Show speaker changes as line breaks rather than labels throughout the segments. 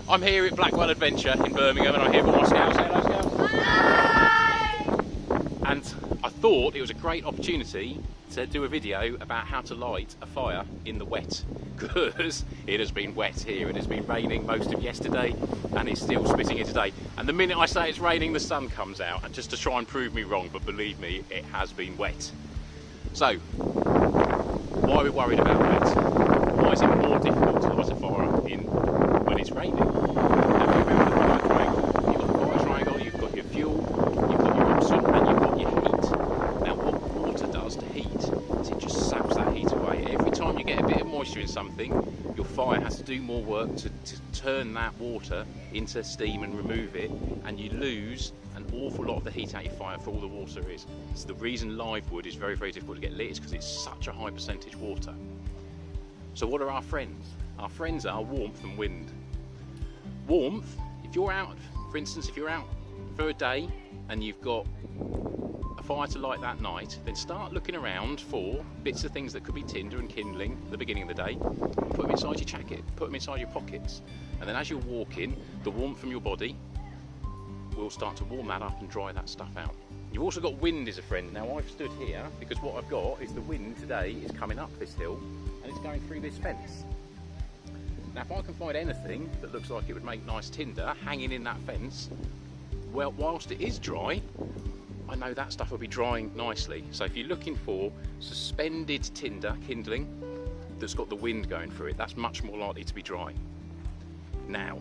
I'm here at Blackwell Adventure in Birmingham and I'm here with my scouts. Say hello, scouts. Hello! And I thought it was a great opportunity to do a video about how to light a fire in the wet, because it has been wet here. It has been raining most of yesterday and it's still spitting here today. And the minute I say it's raining, the sun comes out, and just to try and prove me wrong, but believe me, it has been wet. So, why are we worried about wet? Why is it more difficult to light a fire in when it's raining? Now, if you remember the fire triangle, you've got the fire triangle, you've got your fuel, you've got your oxygen, and you've got your heat. Now, what water does to heat is it just saps that heat away. Every time you get a bit of moisture in something, your fire has to do more work to turn that water into steam and remove it, and you lose an awful lot of the heat out of your fire for all the water there is. So the reason live wood is very, very difficult to get lit is because it's such a high percentage water. So what are our friends? Our friends are warmth and wind. Warmth, if you're out, for instance, if you're out for a day and you've got a fire to light that night, then start looking around for bits of things that could be tinder and kindling at the beginning of the day. Put them inside your jacket, put them inside your pockets, and then as you're walking, the warmth from your body will start to warm that up and dry that stuff out. You've also got wind as a friend. Now I've stood here because what I've got is the wind today is coming up this hill and it's going through this fence. Now if I can find anything that looks like it would make nice tinder hanging in that fence, well, whilst it is dry, I know that stuff will be drying nicely. So if you're looking for suspended tinder kindling that's got the wind going through it, that's much more likely to be dry. Now,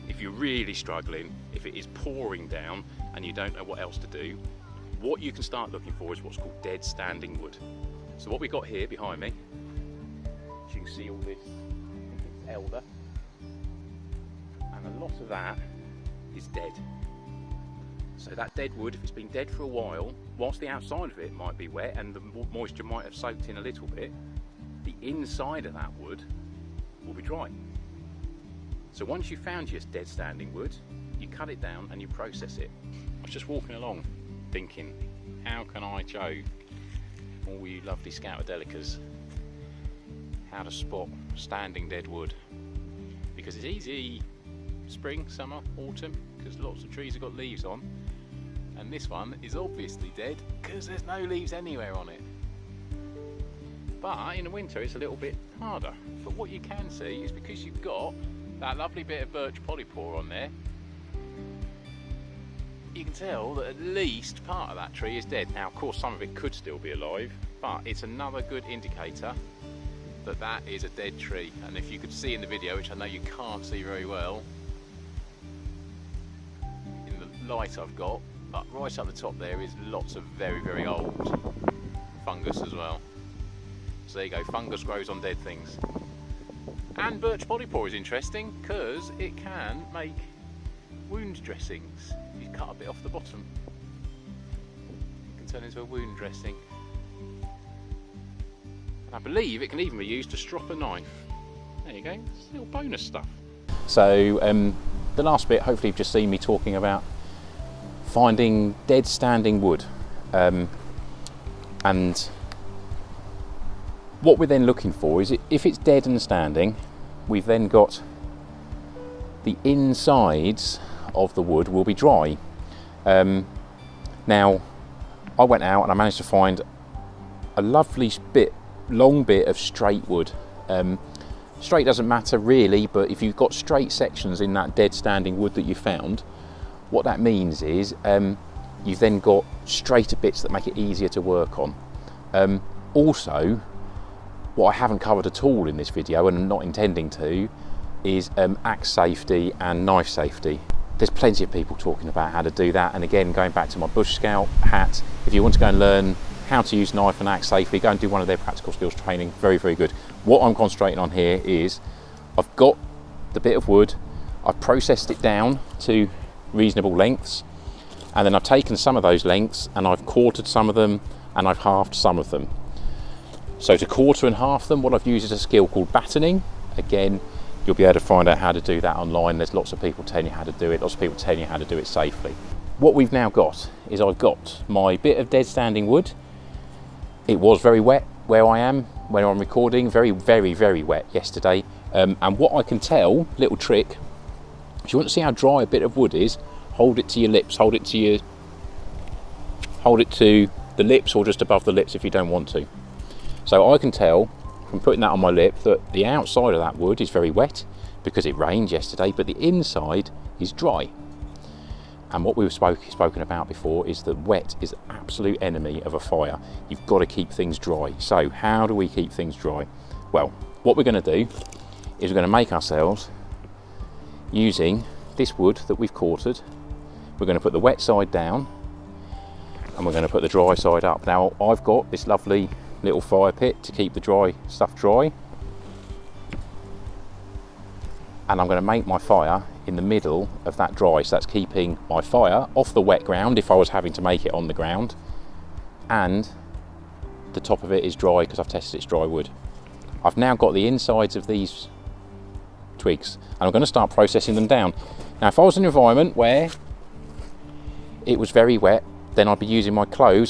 if you're really struggling, if it is pouring down and you don't know what else to do, what you can start looking for is what's called dead standing wood. So what we've got here behind me, as you can see all this, I think it's elder, and a lot of that is dead. So that dead wood, if it's been dead for a while, whilst the outside of it might be wet and the moisture might have soaked in a little bit, the inside of that wood will be dry. So once you've found your dead standing wood, you cut it down and you process it. I was just walking along thinking, how can I show all you lovely Scoutadelicers how to spot standing dead wood? Because it's easy spring, summer, autumn, because lots of trees have got leaves on, and this one is obviously dead because there's no leaves anywhere on it. But in the winter it's a little bit harder. But what you can see is because you've got that lovely bit of birch polypore on there, you can tell that at least part of that tree is dead. Now of course some of it could still be alive, but it's another good indicator that that is a dead tree. And if you could see in the video, which I know you can't see very well in the light I've got, but right up the top there is lots of very, very old fungus as well. So there you go, fungus grows on dead things. And birch polypore is interesting because it can make wound dressings. You cut a bit off the bottom, it can turn into a wound dressing. And I believe it can even be used to strop a knife. There you go, it's little bonus stuff. So the last bit, hopefully you've just seen me talking about finding dead standing wood. And what we're then looking for is, if it's dead and standing, we've then got the insides of the wood will be dry. Now, I went out and I managed to find a lovely long bit of straight wood. Straight doesn't matter really, but if you've got straight sections in that dead standing wood that you found, what that means is you've then got straighter bits that make it easier to work on. Also, what I haven't covered at all in this video, and I'm not intending to, is axe safety and knife safety. There's plenty of people talking about how to do that, and again, going back to my Bush Scout hat, if you want to go and learn how to use knife and axe safely, go and do one of their practical skills training. Very, very good. What I'm concentrating on here is I've got the bit of wood, I've processed it down to reasonable lengths, and then I've taken some of those lengths and I've quartered some of them and I've halved some of them. So to quarter and half them, what I've used is a skill called battening. Again, you'll be able to find out how to do that online. There's lots of people telling you how to do it, lots of people telling you how to do it safely. What we've now got is I've got my bit of dead standing wood. It was very wet where I am when I'm recording, very, very, very wet yesterday. And what I can tell, little trick, If you want to see how dry a bit of wood is, hold it to your lips, hold it to the lips or just above the lips if you don't want to. So I can tell from putting that on my lip that the outside of that wood is very wet because it rained yesterday, but the inside is dry. And what we've spoken about before is that wet is the absolute enemy of a fire. You've got to keep things dry. So how do we keep things dry? Well, what we're going to do is we're going to make ourselves, using this wood that we've quartered, we're going to put the wet side down and we're going to put the dry side up. Now I've got this lovely little fire pit to keep the dry stuff dry, and I'm going to make my fire in the middle of that dry, so that's keeping my fire off the wet ground if I was having to make it on the ground, and the top of it is dry because I've tested it's dry wood. I've now got the insides of these twigs and I'm going to start processing them down. Now if I was in an environment where it was very wet, then I'd be using my clothes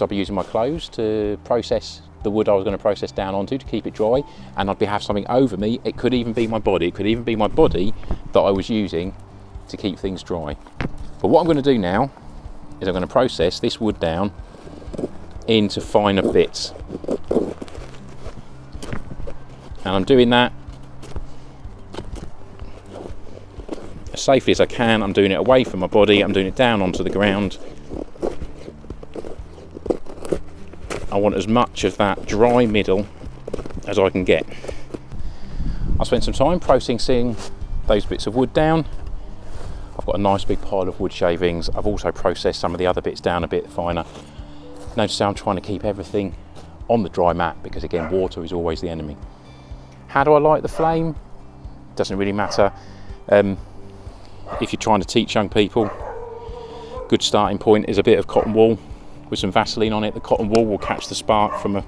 to process the wood I was going to process down onto to keep it dry, and I'd have something over me. It could even be my body, that I was using to keep things dry. But what I'm going to do now is I'm going to process this wood down into finer bits, and I'm doing that as safely as I can. I'm doing it away from my body, I'm doing it down onto the ground. I want as much of that dry middle as I can get. I spent some time processing those bits of wood down. I've got a nice big pile of wood shavings. I've also processed some of the other bits down a bit finer. Notice how I'm trying to keep everything on the dry mat because, again, water is always the enemy. How do I light the flame? Doesn't really matter. If you're trying to teach young people, good starting point is a bit of cotton wool with some Vaseline on it. The cotton wool will catch the spark from a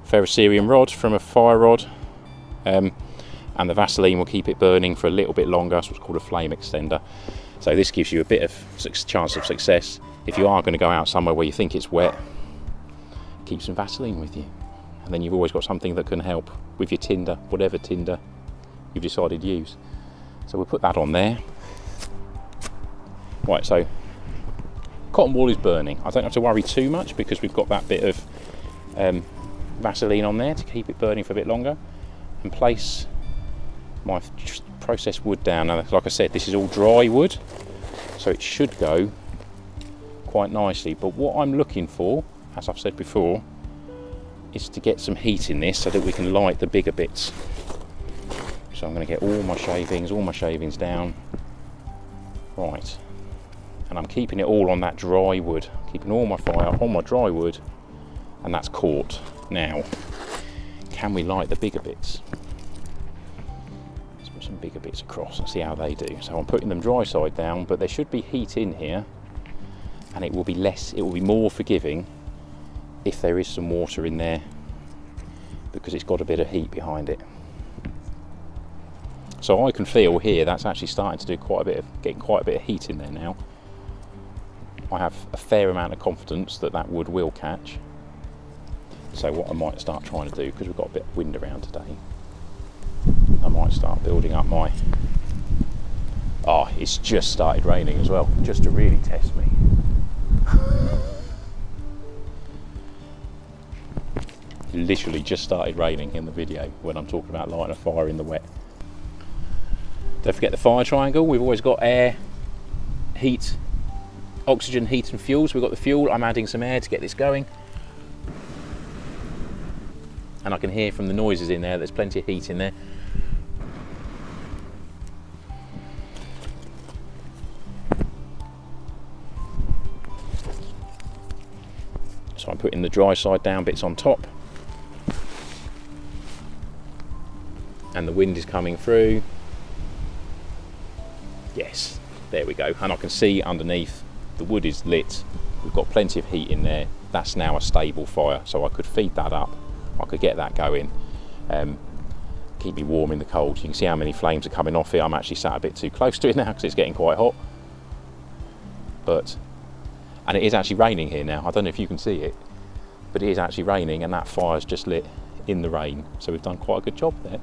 ferrocerium rod, from a fire rod, and the Vaseline will keep it burning for a little bit longer. That's what's called a flame extender. So this gives you a bit of chance of success. If you are going to go out somewhere where you think it's wet, keep some Vaseline with you, and then you've always got something that can help with your tinder, whatever tinder you've decided to use. So we'll put that on there. Right, so cotton wool is burning. I don't have to worry too much because we've got that bit of Vaseline on there to keep it burning for a bit longer, and place my processed wood down. Now, like I said, this is all dry wood, so it should go quite nicely. But what I'm looking for, as I've said before, is to get some heat in this so that we can light the bigger bits. So I'm going to get all my shavings down. Right. And I'm keeping it all on that dry wood, keeping all my fire on my dry wood, and that's caught. Now, can we light the bigger bits? Let's put some bigger bits across and see how they do. So I'm putting them dry side down, but there should be heat in here, and it will be more forgiving if there is some water in there, because it's got a bit of heat behind it. So I can feel here that's actually starting to do getting quite a bit of heat in there now. I have a fair amount of confidence that that wood will catch. So what I might start trying to do, because we've got a bit of wind around today, I might start building up my... it's just started raining as well, just to really test me. Literally just started raining in the video when I'm talking about lighting a fire in the wet. Don't forget the fire triangle. We've always got air, heat, oxygen, heat and fuel. So we've got the fuel. I'm adding some air to get this going, and I can hear from the noises in there there's plenty of heat in there. So I'm putting the dry side down bits on top, and the wind is coming through. Yes, there we go. And I can see underneath the wood is lit. We've got plenty of heat in there. That's now a stable fire, so I could feed that up. I could get that going, keep me warm in the cold. You can see how many flames are coming off here. I'm actually sat a bit too close to it now because it's getting quite hot. And it is actually raining here now. I don't know if you can see it, but it is actually raining, and that fire's just lit in the rain. So we've done quite a good job there.